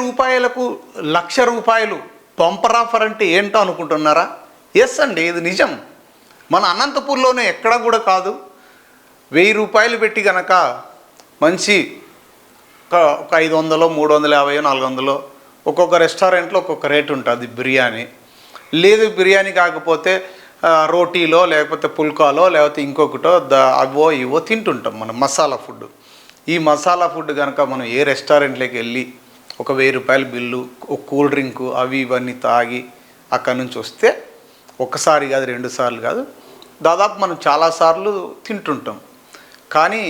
రూపాయలకు రూపాయలు bumper offer అంటే ఏంటో అనుకుంటున్నారా? ఎస్ అండి, ఇది నిజం. మన అనంతపూర్లోనే ఎక్కడ కూడా కాదు. 1000 పెట్టి కనుక మంచి ఒక 500, 350, 400 ఒక్కొక్క రెస్టారెంట్లో ఒక్కొక్క రేటు ఉంటుంది బిర్యానీ. లేదు బిర్యానీ కాకపోతే రోటీలో లేకపోతే పుల్కాలో లేకపోతే ఇంకొకటో అవో ఇవో తింటుంటాం మనం మసాలా ఫుడ్. ఈ మసాలా ఫుడ్ కనుక మనం ఏ రెస్టారెంట్లోకి వెళ్ళి ఒక 1000 బిల్లు, ఒక కూల్ డ్రింకు అవి ఇవన్నీ తాగి అక్కడి నుంచి వస్తే ఒక్కసారి కాదు, 2 సార్లు కాదు, దాదాపు మనం చాలాసార్లు తింటుంటాం. కానీ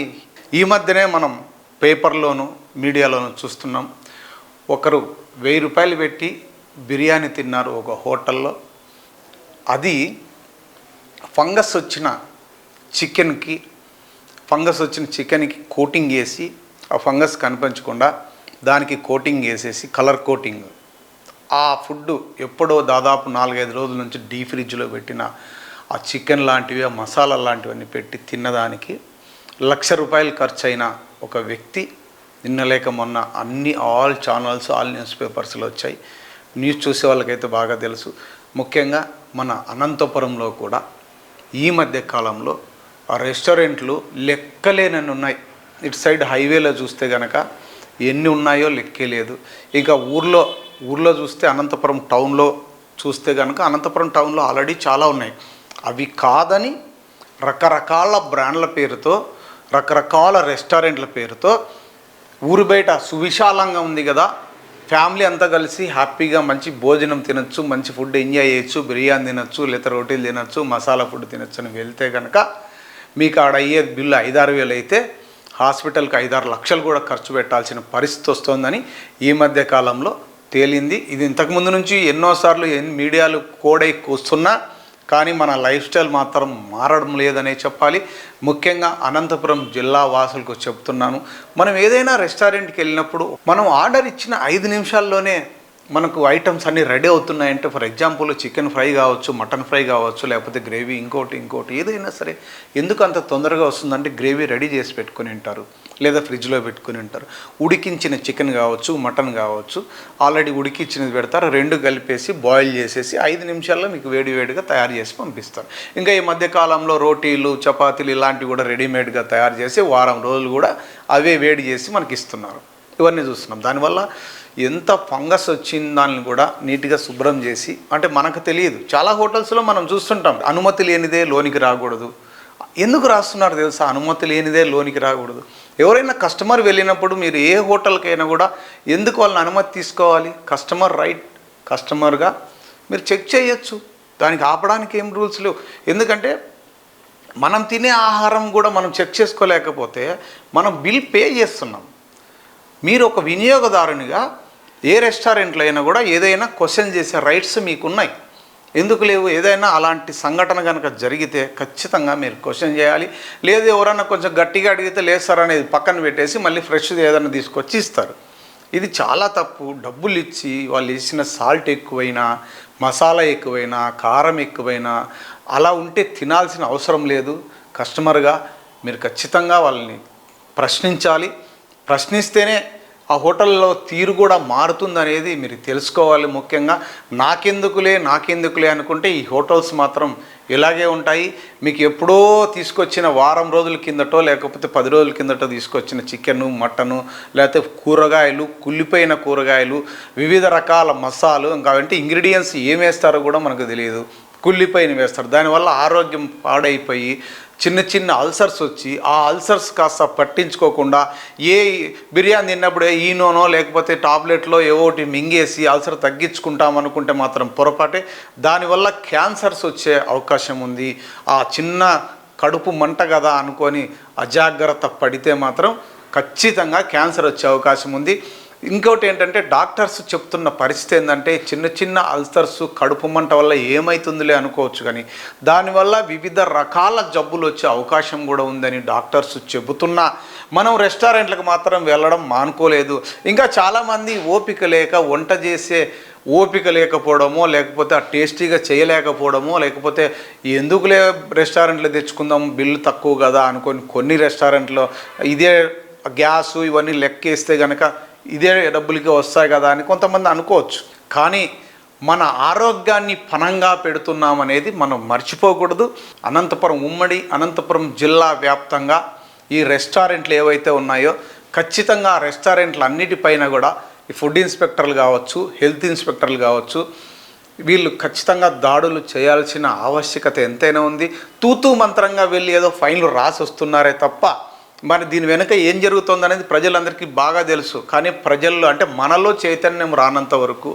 ఈ మధ్యనే మనం పేపర్లోను మీడియాలోను చూస్తున్నాం, ఒకరు 1000 పెట్టి బిర్యానీ తిన్నారు ఒక హోటల్లో. అది ఫంగస్ వచ్చిన చికెన్కి కోటింగ్ వేసి, ఆ ఫంగస్ కనిపించకుండా దానికి కోటింగ్ వేసేసి, కలర్ కోటింగ్, ఆ ఫుడ్ ఎప్పుడో దాదాపు 4-5 రోజుల నుంచి డీప్ ఫ్రిడ్జ్లో పెట్టిన ఆ చికెన్ లాంటివి, ఆ మసాలా లాంటివన్నీ పెట్టి తిన్నదానికి ₹1,00,000 ఖర్చు అయిన ఒక వ్యక్తి నిన్న లేక మొన్న ఆల్ ఛానల్స్, ఆల్ న్యూస్ పేపర్స్లో వచ్చాయి. న్యూస్ చూసే వాళ్ళకైతే బాగా తెలుసు. ముఖ్యంగా మన అనంతపురంలో కూడా ఈ మధ్య కాలంలో ఆ రెస్టారెంట్లు లెక్కలేనన్ని ఉన్నాయి. ఇటు సైడ్ హైవేలో చూస్తే కనుక ఎన్ని ఉన్నాయో లెక్కే లేదు. ఇక ఊర్లో చూస్తే అనంతపురం టౌన్లో చూస్తే కనుక అనంతపురం టౌన్లో ఆల్రెడీ చాలా ఉన్నాయి. అవి కాదని రకరకాల బ్రాండ్ల పేరుతో, రకరకాల రెస్టారెంట్ల పేరుతో ఊరు బయట సువిశాలంగా ఉంది కదా, ఫ్యామిలీ అంతా కలిసి హ్యాపీగా మంచి భోజనం తినచ్చు, మంచి ఫుడ్ ఎంజాయ్ చేయొచ్చు, బిర్యానీ తినచ్చు, లేదా రోటీలు తినచ్చు, మసాలా ఫుడ్ తినచ్చు అని వెళ్తే కనుక మీకు ఆడ అయ్యే బిల్లు 5-6 వేలు అయితే హాస్పిటల్కి 5-6 లక్షలు కూడా ఖర్చు పెట్టాల్సిన పరిస్థితి వస్తుందని ఈ మధ్య కాలంలో తేలింది. ఇది ఇంతకుముందు నుంచి ఎన్నోసార్లు మీడియాలు కోడై వస్తున్నా కానీ మన లైఫ్ స్టైల్ మాత్రం మారడం లేదనే చెప్పాలి. ముఖ్యంగా అనంతపురం జిల్లా వాసులకు చెప్తున్నాను, మనం ఏదైనా రెస్టారెంట్కి వెళ్ళినప్పుడు మనం ఆర్డర్ ఇచ్చిన 5 నిమిషాల్లోనే మనకు ఐటమ్స్ అన్నీ రెడీ అవుతున్నాయంటే, ఫర్ ఎగ్జాంపుల్ చికెన్ ఫ్రై కావచ్చు, మటన్ ఫ్రై కావచ్చు, లేకపోతే గ్రేవీ ఇంకోటి ఏదైనా సరే ఎందుకు అంత తొందరగా వస్తుందంటే గ్రేవీ రెడీ చేసి పెట్టుకుని ఉంటారు, లేదా ఫ్రిడ్జ్లో పెట్టుకుని ఉంటారు. ఉడికించిన చికెన్ కావచ్చు, మటన్ కావచ్చు, ఆల్రెడీ ఉడికించినది పెడతారు, 2 కలిపేసి బాయిల్ చేసేసి 5 నిమిషాల్లో మీకు వేడివేడిగా తయారు చేసి పంపిస్తారు. ఇంకా ఈ మధ్యకాలంలో రోటీలు, చపాతీలు ఇలాంటివి కూడా రెడీమేడ్గా తయారు చేసి వారం రోజులు కూడా అవే వేడి చేసి మనకి ఇస్తున్నారు. ఇవన్నీ చూస్తున్నాం. దానివల్ల ఎంత ఫంగస్ వచ్చిన దాన్ని కూడా నీట్గా శుభ్రం చేసి, అంటే మనకు తెలియదు, చాలా హోటల్స్లో మనం చూస్తుంటాం అనుమతి లేనిదే లోనికి రాకూడదు. ఎందుకు రాస్తున్నారు తెలుసా? అనుమతి లేనిదే లోనికి రాకూడదు. ఎవరైనా కస్టమర్ వెళ్ళినప్పుడు మీరు ఏ హోటల్కైనా కూడా ఎందుకు వాళ్ళని అనుమతి తీసుకోవాలి? కస్టమర్గా మీరు చెక్ చేయొచ్చు, దానికి ఆపడానికి ఏం రూల్స్ లేవు. ఎందుకంటే మనం తినే ఆహారం కూడా మనం చెక్ చేసుకోలేకపోతే మనం బిల్ పే చేస్తున్నాం. మీరు ఒక వినియోగదారునిగా ఏ రెస్టారెంట్లో అయినా కూడా ఏదైనా క్వశ్చన్ చేసే రైట్స్ మీకున్నాయి, ఎందుకు లేవు? ఏదైనా అలాంటి సంఘటన కనుక జరిగితే ఖచ్చితంగా మీరు క్వశ్చన్ చేయాలి. లేదు ఎవరైనా కొంచెం గట్టిగా అడిగితే లేదు సార్ అనేది పక్కన పెట్టేసి మళ్ళీ ఫ్రెష్ది ఏదైనా తీసుకొచ్చి ఇస్తారు. ఇది చాలా తప్పు. డబ్బులు ఇచ్చి వాళ్ళు ఇచ్చిన సాల్ట్ ఎక్కువైనా, మసాలా ఎక్కువైనా, కారం ఎక్కువైనా అలా ఉంటే తినాల్సిన అవసరం లేదు. కస్టమర్గా మీరు ఖచ్చితంగా వాళ్ళని ప్రశ్నించాలి. ప్రశ్నిస్తేనే ఆ హోటల్లో తీరు కూడా మారుతుందనేది మీరు తెలుసుకోవాలి. ముఖ్యంగా నాకెందుకులే అనుకుంటే ఈ హోటల్స్ మాత్రం ఇలాగే ఉంటాయి. మీకు ఎప్పుడో తీసుకొచ్చిన వారం రోజుల కిందటో లేకపోతే 10 రోజుల కిందటో తీసుకొచ్చిన చికెను, మటను, లేకపోతే కూరగాయలు, కుళ్ళిపోయిన కూరగాయలు, వివిధ రకాల మసాలు, ఇంకా అంటే ఇంగ్రీడియంట్స్ ఏం వేస్తారో కూడా మనకు తెలియదు, కుళ్ళిపోయిన వేస్తారు. దానివల్ల ఆరోగ్యం పాడైపోయి చిన్న అల్సర్స్ వచ్చి ఆ అల్సర్స్ కాస్త పట్టించుకోకుండా ఏ బిర్యానీ తిన్నప్పుడు ఈనోనో లేకపోతే టాబ్లెట్లో ఏవోటి మింగేసి అల్సర్ తగ్గించుకుంటాం అనుకుంటే మాత్రం పొరపాటే. దానివల్ల క్యాన్సర్స్ వచ్చే అవకాశం ఉంది. ఆ చిన్న కడుపు మంట కదా అనుకొని అజాగ్రత్త పడితే మాత్రం ఖచ్చితంగా క్యాన్సర్ వచ్చే అవకాశం ఉంది. ఇంకోటి ఏంటంటే డాక్టర్స్ చెప్తున్న పరిస్థితి ఏంటంటే చిన్న అల్సర్స్, కడుపు మంట వల్ల ఏమవుతుందిలే అనుకోవచ్చు, కానీ దానివల్ల వివిధ రకాల జబ్బులు వచ్చే అవకాశం కూడా ఉందని డాక్టర్స్ చెబుతున్నా మనం రెస్టారెంట్లకు మాత్రం వెళ్ళడం మానుకోలేదు. ఇంకా చాలామంది ఓపిక లేక వంట చేసే ఓపిక లేకపోవడమో, లేకపోతే ఆ టేస్టీగా చేయలేకపోవడమో, లేకపోతే ఎందుకులే రెస్టారెంట్లో తెచ్చుకుందాం బిల్లు తక్కువ కదా అనుకొని కొన్ని రెస్టారెంట్లో ఇదే గ్యాసు ఇవన్నీ లెక్కేస్తే కనుక ఇదే డబ్బులకి వస్తాయి కదా అని కొంతమంది అనుకోవచ్చు. కానీ మన ఆరోగ్యాన్ని పణంగా పెడుతున్నామనేది మనం మర్చిపోకూడదు. ఉమ్మడి అనంతపురం జిల్లా వ్యాప్తంగా ఈ రెస్టారెంట్లు ఏవైతే ఉన్నాయో ఖచ్చితంగా ఆ రెస్టారెంట్లు అన్నిటిపైన కూడా ఈ ఫుడ్ ఇన్స్పెక్టర్లు కావచ్చు, హెల్త్ ఇన్స్పెక్టర్లు కావచ్చు, వీళ్ళు ఖచ్చితంగా దాడులు చేయాల్సిన ఆవశ్యకత ఎంతైనా ఉంది. తూతూ మంత్రంగా వెళ్ళి ఏదో ఫైన్లు రాసి వస్తున్నారే తప్ప మరి దీని వెనుక ఏం జరుగుతుందనేది ప్రజలందరికీ బాగా తెలుసు. కానీ ప్రజల్లో అంటే మనలో చైతన్యం రానంత వరకు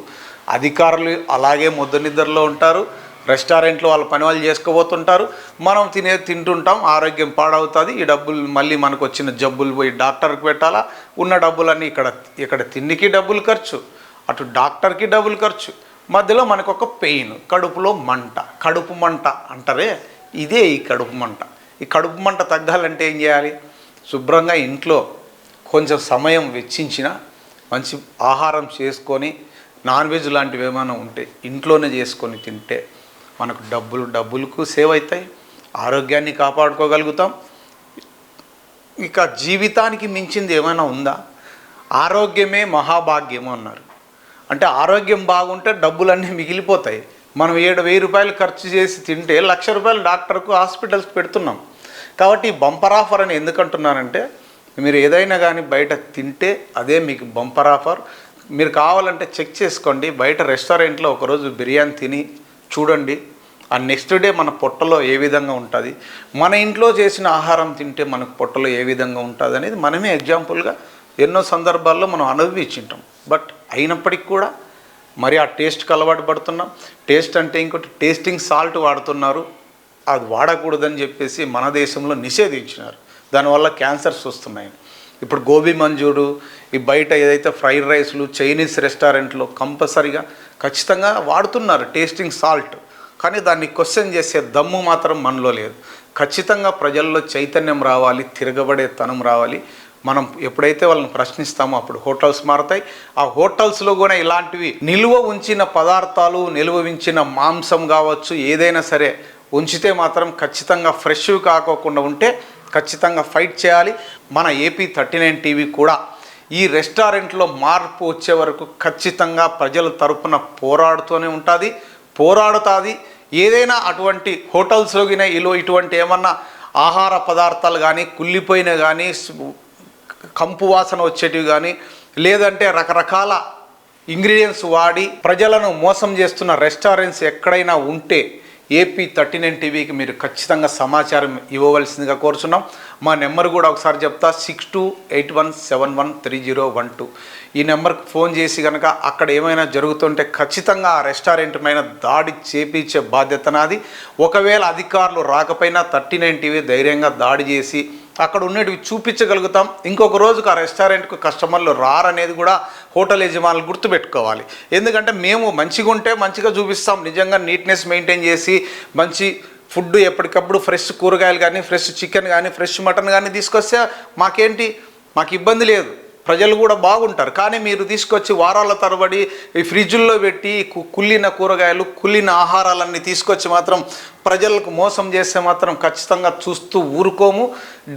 అధికారులు అలాగే నిద్రలో ఉంటారు. రెస్టారెంట్లు వాళ్ళ పని వాళ్ళు చేసుకోబోతుంటారు. మనం తింటుంటాం, ఆరోగ్యం పాడవుతుంది. ఈ డబ్బులు మళ్ళీ మనకు వచ్చిన జబ్బులు పోయి డాక్టర్కి పెట్టాలా, ఉన్న డబ్బులన్నీ ఇక్కడ తిండికి డబ్బులు ఖర్చు, అటు డాక్టర్కి డబ్బులు ఖర్చు, మధ్యలో మనకు ఒక పెయిన్, కడుపులో మంట. కడుపు మంట అంటారే, ఇదే ఈ కడుపు మంట. ఈ కడుపు మంట తగ్గాలంటే ఏం చేయాలి? శుభ్రంగా ఇంట్లో కొంచెం సమయం వెచ్చించిన మంచి ఆహారం చేసుకొని, నాన్ వెజ్ లాంటివి ఏమైనా ఉంటే ఇంట్లోనే చేసుకొని తింటే మనకు డబ్బులకు సేవ్ అవుతాయి, ఆరోగ్యాన్ని కాపాడుకోగలుగుతాం. ఇక జీవితానికి మించింది ఏమైనా ఉందా? ఆరోగ్యమే మహాభాగ్యము అన్నారు. అంటే ఆరోగ్యం బాగుంటే డబ్బులన్నీ మిగిలిపోతాయి. మనం 7,000 రూపాయలు ఖర్చు చేసి తింటే 1,00,000 రూపాయలు డాక్టర్కు, హాస్పిటల్స్కి పెడుతున్నాం. కాబట్టి బంపర్ ఆఫర్ అని ఎందుకంటున్నానంటే, మీరు ఏదైనా కానీ బయట తింటే అదే మీకు బంపర్ ఆఫర్. మీరు కావాలంటే చెక్ చేసుకోండి. బయట రెస్టారెంట్లో ఒకరోజు బిర్యానీ తిని చూడండి, ఆ నెక్స్ట్ డే మన పొట్టలో ఏ విధంగా ఉంటుంది, మన ఇంట్లో చేసిన ఆహారం తింటే మనకు పొట్టలో ఏ విధంగా ఉంటుంది అనేది మనమే ఎగ్జాంపుల్గా ఎన్నో సందర్భాల్లో మనం అనుభవించుంటాం. బట్ అయినప్పటికీ కూడా మరి ఆ టేస్ట్కి అలవాటు పడుతున్నాం. టేస్ట్ అంటే ఇంకోటి టేస్టింగ్ సాల్ట్ వాడుతున్నారు. అది వాడకూడదని చెప్పేసి మన దేశంలో నిషేధించినారు. దానివల్ల క్యాన్సర్స్ వస్తున్నాయి. ఇప్పుడు గోబీ మంచూరు, ఈ బయట ఏదైతే ఫ్రైడ్ రైస్లు, చైనీస్ రెస్టారెంట్లో కంపల్సరీగా ఖచ్చితంగా వాడుతున్నారు టేస్టింగ్ సాల్ట్. కానీ దాన్ని క్వశ్చన్ చేసే దమ్ము మాత్రం మనలో లేదు. ఖచ్చితంగా ప్రజల్లో చైతన్యం రావాలి, తిరగబడే తనం రావాలి. మనం ఎప్పుడైతే వాళ్ళని ప్రశ్నిస్తామో అప్పుడు హోటల్స్ మారుతాయి. ఆ హోటల్స్లో కూడా ఇలాంటివి నిల్వ ఉంచిన పదార్థాలు, నిల్వ ఉంచిన మాంసం కావచ్చు, ఏదైనా సరే ఉంచితే మాత్రం ఖచ్చితంగా ఫ్రెష్ కాకోకుండా ఉంటే ఖచ్చితంగా ఫైట్ చేయాలి. మన ఏపీ 39 టీవీ కూడా ఈ రెస్టారెంట్లో మార్పు వచ్చే వరకు ఖచ్చితంగా ప్రజల తరపున పోరాడుతుంది. ఏదైనా అటువంటి హోటల్స్లో గిన ఇటువంటి ఏమన్నా ఆహార పదార్థాలు కానీ, కుళ్ళిపోయిన కానీ, కంపు వాసన వచ్చేటివి కానీ, లేదంటే రకరకాల ఇంగ్రీడియంట్స్ వాడి ప్రజలను మోసం చేస్తున్న రెస్టారెంట్స్ ఎక్కడైనా ఉంటే ఏపీ 39 టీవీకి మీరు ఖచ్చితంగా సమాచారం ఇవ్వవలసిందిగా కోరుచున్నాం. మా నెంబర్ కూడా ఒకసారి చెప్తా, 6281713012. ఈ నెంబర్కి ఫోన్ చేసి కనుక అక్కడ ఏమైనా జరుగుతుంటే ఖచ్చితంగా ఆ రెస్టారెంట్ పైన దాడి చేపించే బాధ్యత నాది. ఒకవేళ అధికారులు రాకపోయినా 39 టీవీ ధైర్యంగా దాడి చేసి అక్కడ ఉన్నటివి చూపించగలుగుతాం. ఇంకొక రోజుకు ఆ రెస్టారెంట్కు కస్టమర్లు రారనేది కూడా హోటల్ యజమానులు గుర్తుపెట్టుకోవాలి. ఎందుకంటే మేము మంచిగా ఉంటే మంచిగా చూపిస్తాం, నిజంగా నీట్నెస్ మెయింటైన్ చేసి మంచి ఫుడ్ ఎప్పటికప్పుడు ఫ్రెష్ కూరగాయలు కానీ, ఫ్రెష్ చికెన్ కానీ, ఫ్రెష్ మటన్ కానీ తీసుకొస్తే మాకు ఇబ్బంది లేదు, ప్రజలు కూడా బాగుంటారు. కానీ మీరు తీసుకొచ్చి వారాల తరబడి ఈ ఫ్రిడ్జుల్లో పెట్టి కుళ్ళిన కూరగాయలు, కుళ్ళిన ఆహారాలన్నీ తీసుకొచ్చి మాత్రం ప్రజలకు మోసం చేస్తే మాత్రం ఖచ్చితంగా చూస్తూ ఊరుకోము.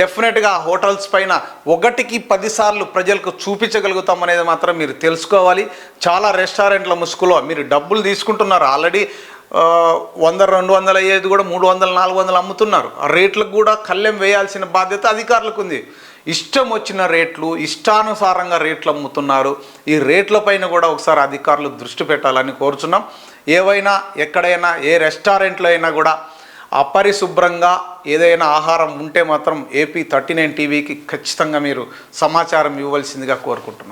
డెఫినెట్గా హోటల్స్ పైన 1కి 10 సార్లు ప్రజలకు చూపించగలుగుతాం అనేది మాత్రం మీరు తెలుసుకోవాలి. చాలా రెస్టారెంట్ల ముసుగులో మీరు డబ్బులు తీసుకుంటున్నారు. ఆల్రెడీ 100, 200 అయ్యేది కూడా 300, 400 అమ్ముతున్నారు. ఆ రేట్లకు కూడా కళ్ళెం వేయాల్సిన బాధ్యత అధికారులకు ఉంది. ఇష్టం వచ్చిన రేట్లు, ఇష్టానుసారంగా రేట్లు అమ్ముతున్నారు. ఈ రేట్లపైన కూడా ఒకసారి అధికారులు దృష్టి పెట్టాలని కోరుచున్నాం. ఏవైనా ఎక్కడైనా ఏ రెస్టారెంట్లో అయినా కూడా అపరిశుభ్రంగా ఏదైనా ఆహారం ఉంటే మాత్రం ఏపీ 39 టీవీకి ఖచ్చితంగా మీరు సమాచారం ఇవ్వవలసిందిగా కోరుకుంటున్నాం.